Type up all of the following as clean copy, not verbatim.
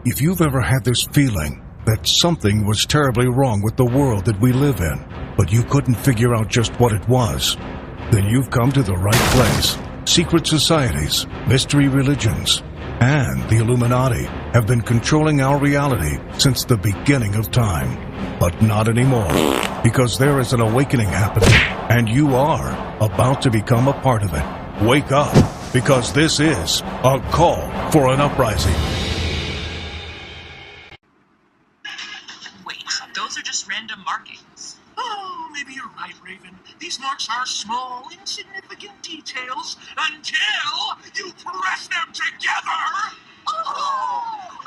If you've ever had this feeling that something was terribly wrong with the world that we live in, but you couldn't figure out just what it was, then you've come to the right place. Secret societies, mystery religions, and the Illuminati have been controlling our reality since the beginning of time. But not anymore, because there is an awakening happening, and you are about to become a part of it. Wake up, because this is a call for an uprising. Wait, those are just random markings. Oh, maybe you're right, Raven. These marks are small, insignificant details until you press them together. Oh!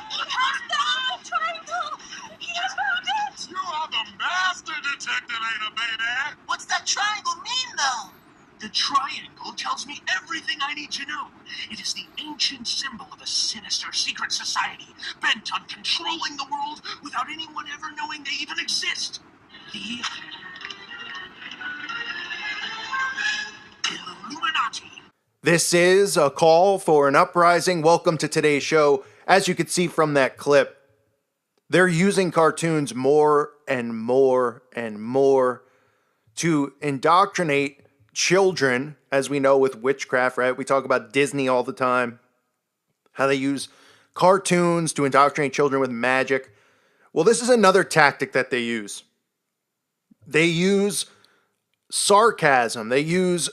He has the triangle! He has found it! You are the master detective-ator, baby. What's that triangle mean, though? The triangle tells me everything I need to know. It is the ancient symbol of a sinister secret society bent on controlling the world without anyone ever knowing they even exist. The Illuminati. This is a call for an uprising. Welcome to today's show. As you can see from that clip, they're using cartoons more and more and more to indoctrinate children, as we know with witchcraft, right? We talk about Disney all the time, how they use cartoons to indoctrinate children with magic. Well, this is another tactic that they use. They use sarcasm. They use,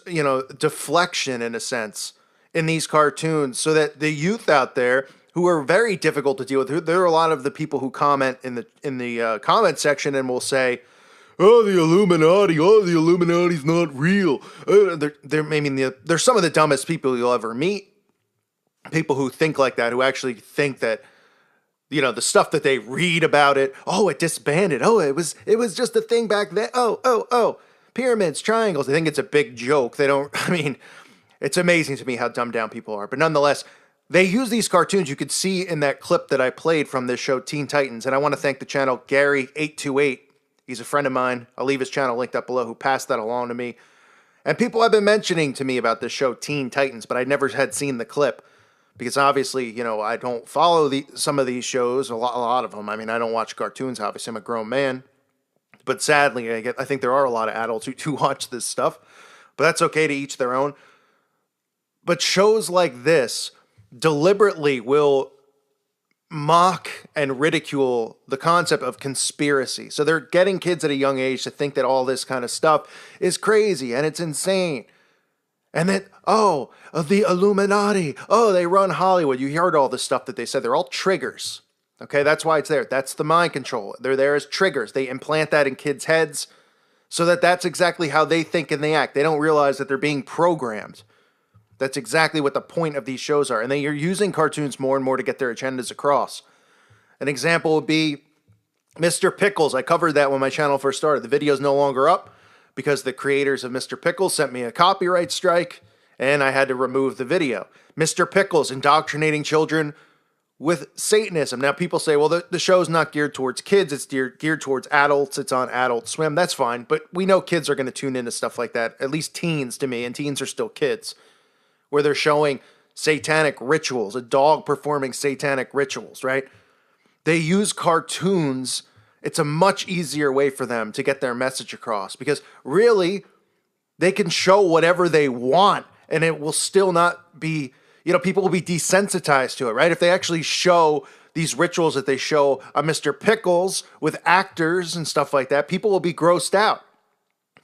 deflection in a sense in these cartoons so that the youth out there who are very difficult to deal with, there are a lot of the people who comment in the comment section and will say, "Oh, the Illuminati! Oh, the Illuminati's not real." They're some of the dumbest people you'll ever meet. People who think like that, who actually think that, the stuff that they read about it. Oh, it disbanded. Oh, it was just a thing back then. Oh, pyramids, triangles. They think it's a big joke. It's amazing to me how dumbed down people are. But nonetheless, they use these cartoons. You could see in that clip that I played from this show, Teen Titans. And I want to thank the channel Gary828. He's a friend of mine. I'll leave his channel linked up below, who passed that along to me. And people have been mentioning to me about this show, Teen Titans, but I never had seen the clip. Because obviously, I don't follow some of these shows, a lot of them. I don't watch cartoons, obviously. I'm a grown man. But sadly, I think there are a lot of adults who do watch this stuff. But that's okay to each their own. But shows like this deliberately will mock and ridicule the concept of conspiracy. So they're getting kids at a young age to think that all this kind of stuff is crazy and it's insane. And that, the Illuminati, they run Hollywood. You heard all the stuff that they said. They're all triggers. Okay, that's why it's there. That's the mind control. They're there as triggers. They implant that in kids' heads so that that's exactly how they think and they act. They don't realize that they're being programmed. That's exactly what the point of these shows are. And they are using cartoons more and more to get their agendas across. An example would be Mr. Pickles. I covered that when my channel first started. The video's no longer up because the creators of Mr. Pickles sent me a copyright strike and I had to remove the video. Mr. Pickles indoctrinating children with Satanism. Now people say, well, the show's not geared towards kids. It's geared towards adults. It's on Adult Swim. That's fine. But we know kids are going to tune into stuff like that. At least teens to me. And teens are still kids. Where they're showing satanic rituals, a dog performing satanic rituals, right? They use cartoons. It's a much easier way for them to get their message across because really they can show whatever they want and it will still not be, people will be desensitized to it, right? If they actually show these rituals that they show on Mr. Pickles with actors and stuff like that, people will be grossed out.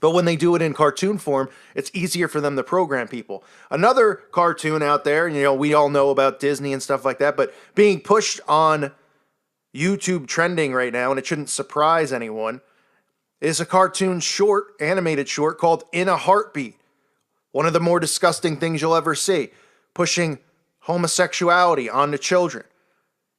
But when they do it in cartoon form, it's easier for them to program people. Another cartoon out there, we all know about Disney and stuff like that, but being pushed on YouTube trending right now, and it shouldn't surprise anyone, is a cartoon animated short called In a Heartbeat. One of the more disgusting things you'll ever see, pushing homosexuality onto children.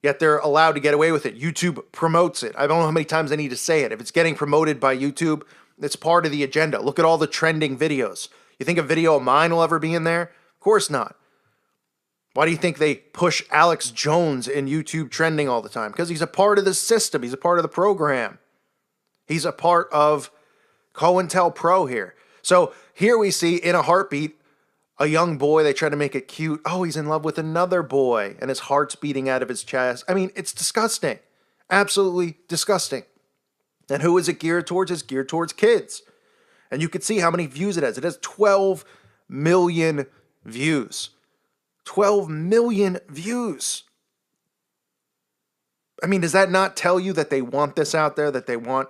Yet they're allowed to get away with it. YouTube promotes it. I don't know how many times I need to say it. If it's getting promoted by YouTube, it's part of the agenda. Look at all the trending videos. You think a video of mine will ever be in there? Of course not. Why do you think they push Alex Jones in YouTube trending all the time? Because he's a part of the system. He's a part of the program. He's a part of COINTELPRO here. So here we see In a Heartbeat a young boy, they try to make it cute. Oh, he's in love with another boy and his heart's beating out of his chest. I mean, it's disgusting. Absolutely disgusting. And who is it geared towards? It's geared towards kids. And you can see how many views it has. It has 12 million views. 12 million views. I mean, does that not tell you that they want this out there, that they want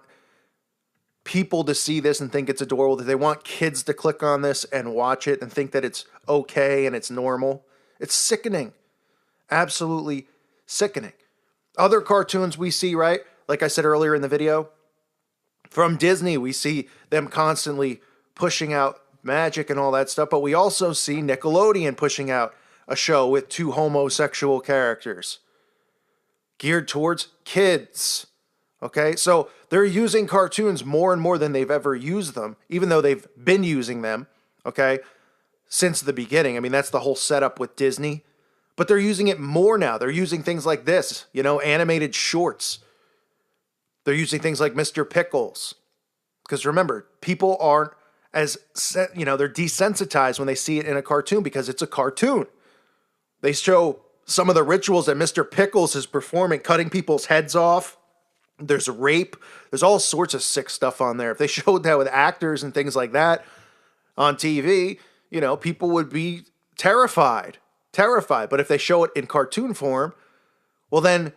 people to see this and think it's adorable, that they want kids to click on this and watch it and think that it's okay and it's normal? It's sickening. Absolutely sickening. Other cartoons we see, right? Like I said earlier in the video, from Disney, we see them constantly pushing out magic and all that stuff, but we also see Nickelodeon pushing out a show with 2 homosexual characters geared towards kids. Okay, so they're using cartoons more and more than they've ever used them, even though they've been using them, okay, since the beginning. I mean, that's the whole setup with Disney. But they're using it more now. They're using things like this, animated shorts. They're using things like Mr. Pickles. Because remember, people aren't they're desensitized when they see it in a cartoon because it's a cartoon. They show some of the rituals that Mr. Pickles is performing, cutting people's heads off. There's rape. There's all sorts of sick stuff on there. If they showed that with actors and things like that on TV, people would be terrified. But if they show it in cartoon form, well, then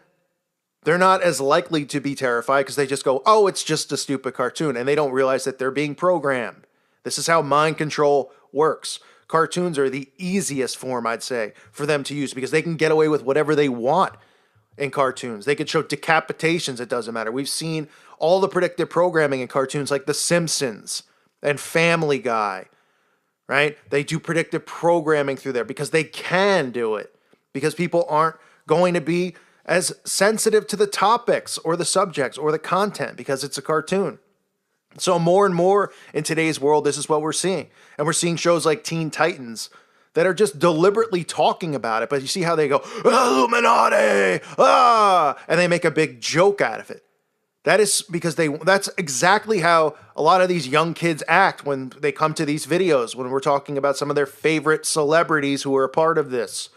they're not as likely to be terrified because they just go, oh, it's just a stupid cartoon. And they don't realize that they're being programmed. This is how mind control works. Cartoons are the easiest form, I'd say, for them to use because they can get away with whatever they want in cartoons. They could show decapitations, it doesn't matter. We've seen all the predictive programming in cartoons like The Simpsons and Family Guy, right? They do predictive programming through there because they can do it, because people aren't going to be as sensitive to the topics or the subjects or the content because it's a cartoon. So more and more in today's world, this is what we're seeing. And we're seeing shows like Teen Titans that are just deliberately talking about it. But you see how they go, Illuminati, and they make a big joke out of it. That is because that's exactly how a lot of these young kids act when they come to these videos, when we're talking about some of their favorite celebrities who are a part of this,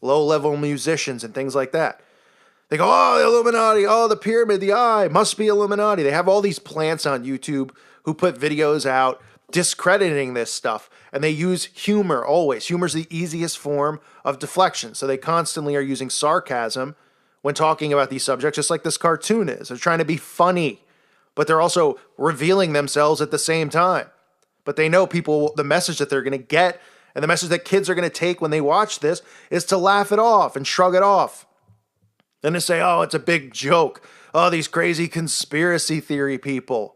low-level musicians and things like that. They go, oh, the Illuminati, oh, the pyramid, the eye, must be Illuminati. They have all these plants on YouTube who put videos out discrediting this stuff. And they use humor always. Humor's the easiest form of deflection. So they constantly are using sarcasm when talking about these subjects, just like this cartoon is. They're trying to be funny, but they're also revealing themselves at the same time. But they know the message that they're going to get and the message that kids are going to take when they watch this is to laugh it off and shrug it off. Then to say, oh, it's a big joke. Oh, these crazy conspiracy theory people.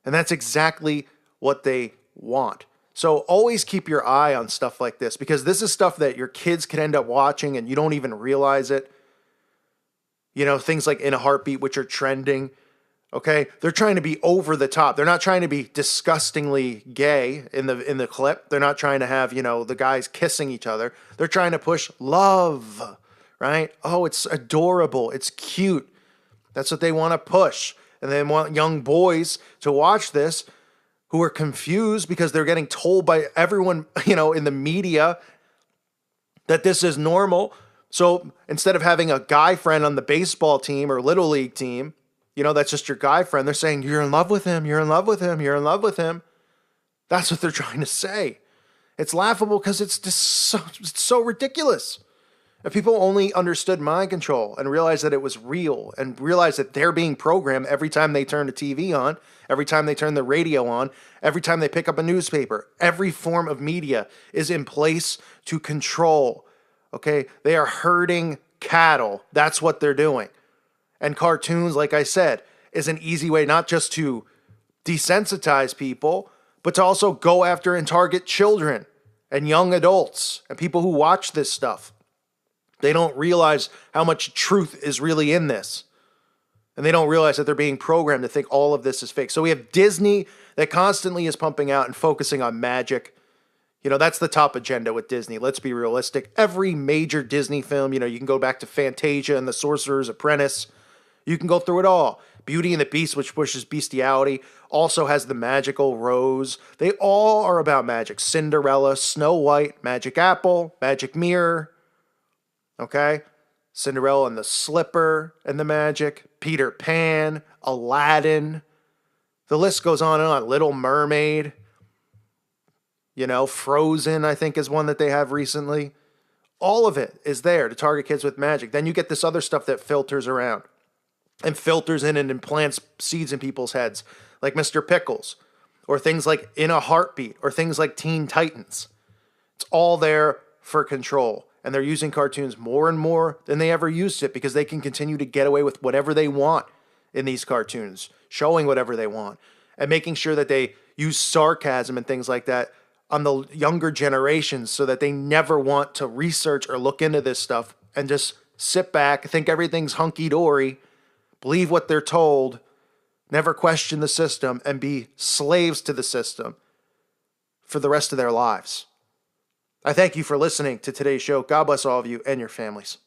And that's exactly what they want. So always keep your eye on stuff like this because this is stuff that your kids could end up watching and you don't even realize it. Things like In a Heartbeat, which are trending. Okay, they're trying to be over the top. They're not trying to be disgustingly gay in the clip. They're not trying to have, the guys kissing each other. They're trying to push love, right? Oh, it's adorable. It's cute. That's what they want to push. And they want young boys to watch this who are confused because they're getting told by everyone, in the media that this is normal. So instead of having a guy friend on the baseball team or little league team, that's just your guy friend, they're saying, you're in love with him, you're in love with him, you're in love with him. That's what they're trying to say. It's laughable because it's just so ridiculous. If people only understood mind control and realized that it was real and realized that they're being programmed every time they turn the TV on, every time they turn the radio on, every time they pick up a newspaper, every form of media is in place to control. Okay? They are herding cattle. That's what they're doing. And cartoons, like I said, is an easy way not just to desensitize people, but to also go after and target children and young adults and people who watch this stuff. They don't realize how much truth is really in this. And they don't realize that they're being programmed to think all of this is fake. So we have Disney that constantly is pumping out and focusing on magic. That's the top agenda with Disney. Let's be realistic. Every major Disney film, you can go back to Fantasia and The Sorcerer's Apprentice. You can go through it all. Beauty and the Beast, which pushes bestiality, also has the magical rose. They all are about magic. Cinderella, Snow White, Magic Apple, Magic Mirror. Okay? Cinderella and the Slipper and the magic. Peter Pan, Aladdin. The list goes on and on. Little Mermaid. Frozen, I think, is one that they have recently. All of it is there to target kids with magic. Then you get this other stuff that filters around and filters in and implants seeds in people's heads, like Mr. Pickles, or things like In a Heartbeat, or things like Teen Titans. It's all there for control. And they're using cartoons more and more than they ever used it because they can continue to get away with whatever they want in these cartoons, showing whatever they want, and making sure that they use sarcasm and things like that on the younger generations so that they never want to research or look into this stuff and just sit back, think everything's hunky-dory, believe what they're told, never question the system, and be slaves to the system for the rest of their lives. I thank you for listening to today's show. God bless all of you and your families.